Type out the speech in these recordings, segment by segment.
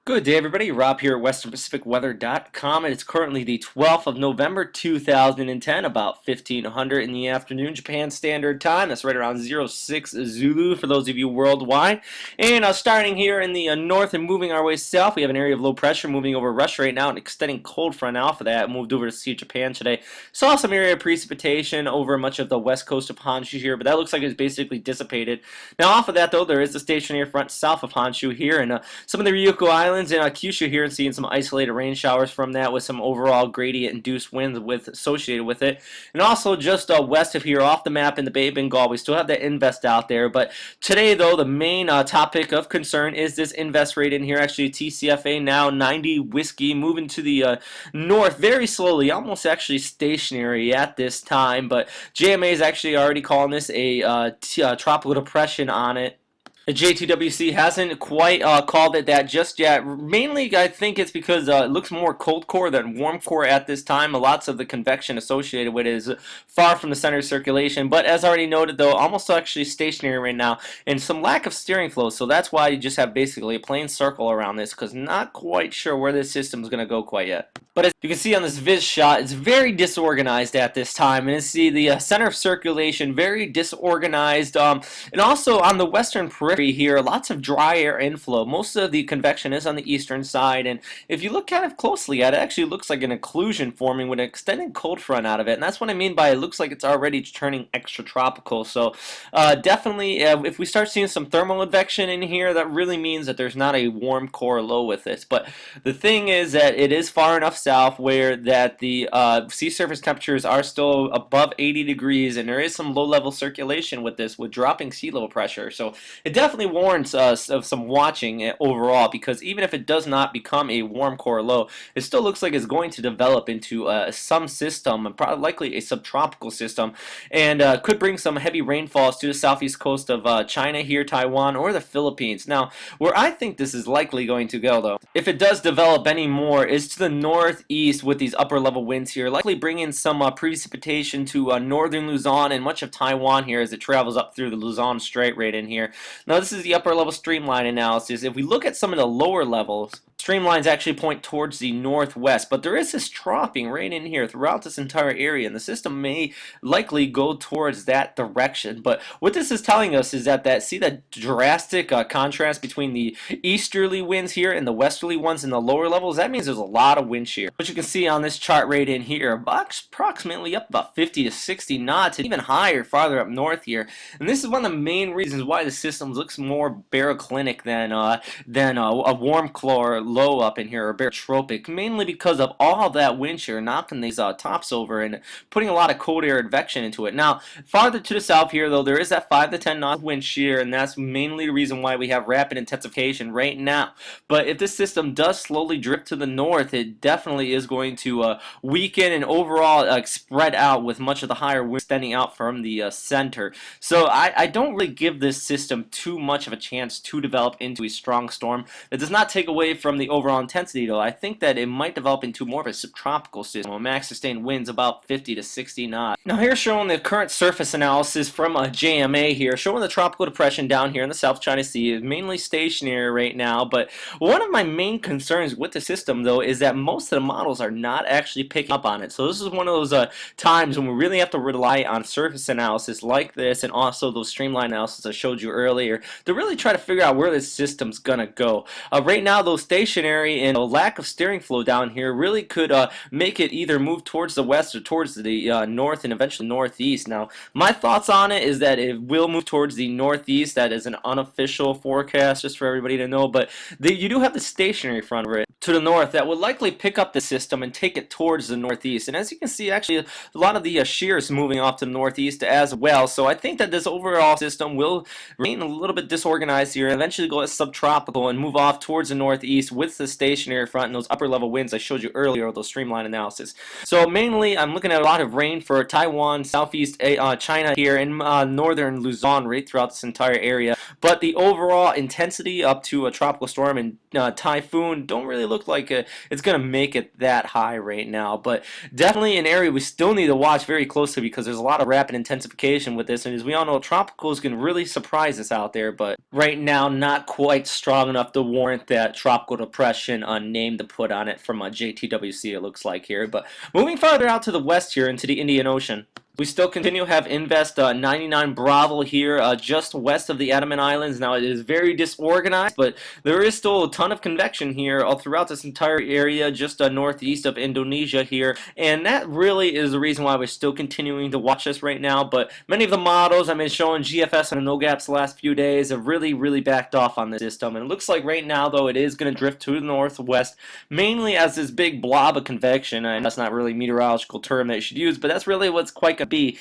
Good day, everybody. Rob here at WesternPacificWeather.com, and it's currently the 12th of November, 2010, about 1500 in the afternoon, Japan Standard Time. That's right around 06 Zulu for those of you worldwide. And starting here in the north and moving our way south, we have an area of low pressure moving over Russia right now and extending cold front alpha that moved over to Sea of Japan today. Saw some area of precipitation over much of the west coast of Honshu here, but that looks like it's basically dissipated. Now, off of that, though, there is a stationary front south of Honshu here, and some of the Ryukyu Islands and Kyushu here, and seeing some isolated rain showers from that with some overall gradient-induced winds associated with it. And also just west of here, off the map in the Bay of Bengal, we still have that invest out there. But today, though, the main topic of concern is this invest rate in here. Actually, TCFA now 90 whiskey, moving to the north very slowly, almost actually stationary at this time. But JMA is actually already calling this a tropical depression on it. The JTWC hasn't quite called it that just yet. Mainly, I think it's because it looks more cold core than warm core at this time. Lots of the convection associated with it is far from the center of circulation. But as already noted, though, almost actually stationary right now, and some lack of steering flow. So that's why you just have basically a plain circle around this, because not quite sure where this system is going to go quite yet. But as you can see on this viz shot, it's very disorganized at this time. And you see the center of circulation very disorganized. And also on the western periphery here, lots of dry air inflow. Most of the convection is on the eastern side, and if you look kind of closely at it, it actually looks like an occlusion forming with an extended cold front out of it, and that's what I mean by it looks like it's already turning extratropical. So definitely, if we start seeing some thermal advection in here, that really means that there's not a warm core low with this. But the thing is that it is far enough south where that the sea surface temperatures are still above 80 degrees, and there is some low-level circulation with this, with dropping sea level pressure. So it definitely warrants us of some watching overall, because even if it does not become a warm core low, it still looks like it's going to develop into some system, probably likely a subtropical system, and could bring some heavy rainfalls to the southeast coast of China here, Taiwan, or the Philippines. Now, where I think this is likely going to go, though, if it does develop any more, is to the northeast with these upper level winds here, likely bringing some precipitation to northern Luzon and much of Taiwan here as it travels up through the Luzon Strait right in here. Now, this is the upper level streamline analysis. If we look at some of the lower levels, streamlines actually point towards the northwest, but there is this troughing right in here throughout this entire area, and the system may likely go towards that direction. But what this is telling us is that see that drastic contrast between the easterly winds here and the westerly ones in the lower levels? That means there's a lot of wind shear. What you can see on this chart right in here, approximately up about 50 to 60 knots, and even higher farther up north here. And this is one of the main reasons why the system looks more baroclinic than a warm core low up in here, or barotropic, mainly because of all of that wind shear knocking these tops over and putting a lot of cold air advection into it. Now, farther to the south here, though, there is that 5 to 10 knot wind shear, and that's mainly the reason why we have rapid intensification right now. But if this system does slowly drift to the north, it definitely is going to weaken and overall spread out, with much of the higher wind extending out from the center. So I don't really give this system too much of a chance to develop into a strong storm. That does not take away from the overall intensity, though. I think that it might develop into more of a subtropical system, with max sustained winds about 50 to 60 knots. Now, here's showing the current surface analysis from JMA here, showing the tropical depression down here in the South China Sea is mainly stationary right now. But one of my main concerns with the system, though, is that most of the models are not actually picking up on it. So this is one of those times when we really have to rely on surface analysis like this, and also those streamline analysis I showed you earlier, to really try to figure out where this system's gonna go. Right now, though, stationary and a lack of steering flow down here really could make it either move towards the west or towards the north and eventually northeast. Now, my thoughts on it is that it will move towards the northeast. That is an unofficial forecast, just for everybody to know, but you do have the stationary front of it to the north that would likely pick up the system and take it towards the northeast. And as you can see, actually, a lot of the shear is moving off to the northeast as well. So I think that this overall system will remain a little bit disorganized here, and eventually go as subtropical and move off towards the northeast with the stationary front and those upper level winds I showed you earlier with those streamline analysis. So mainly, I'm looking at a lot of rain for Taiwan, southeast China here, and northern Luzon right throughout this entire area. But the overall intensity up to a tropical storm and typhoon don't really look like it's going to make it that high right now. But definitely an area we still need to watch very closely, because there's a lot of rapid intensification with this, and as we all know, tropicals can really surprise us out there, but right now not quite strong enough to warrant that tropical depression name to put on it from JTWC, it looks like here. But moving farther out to the west here into the Indian Ocean, we still continue to have Invest 99 Bravo here just west of the Andaman Islands. Now, it is very disorganized, but there is still a ton of convection here all throughout this entire area, just northeast of Indonesia here. And that really is the reason why we're still continuing to watch this right now. But many of the models I've been showing GFS and no gaps the last few days have really backed off on the system. And it looks like right now, though, it is going to drift to the northwest, mainly as this big blob of convection. And that's not really a meteorological term that you should use, but that's really what's quite going to be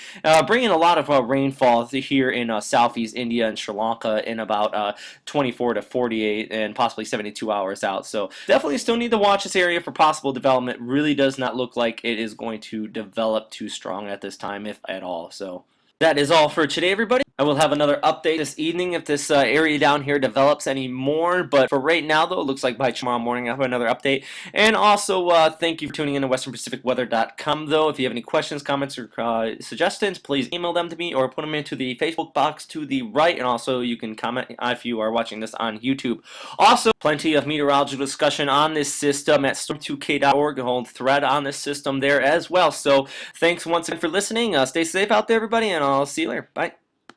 bringing a lot of rainfall here in southeast India and Sri Lanka in about 24 to 48 and possibly 72 hours out. So definitely still need to watch this area for possible development. Really does not look like it is going to develop too strong at this time, if at all. So that is all for today, everybody. I will have another update this evening if this area down here develops any more. But for right now, though, it looks like by tomorrow morning I'll have another update. And also, thank you for tuning in to WesternPacificWeather.com, though. If you have any questions, comments, or suggestions, please email them to me or put them into the Facebook box to the right. And also, you can comment if you are watching this on YouTube. Also, plenty of meteorological discussion on this system at storm2k.org. A whole thread on this system there as well. So, thanks once again for listening. Stay safe out there, everybody, and I'll see you later. Bye.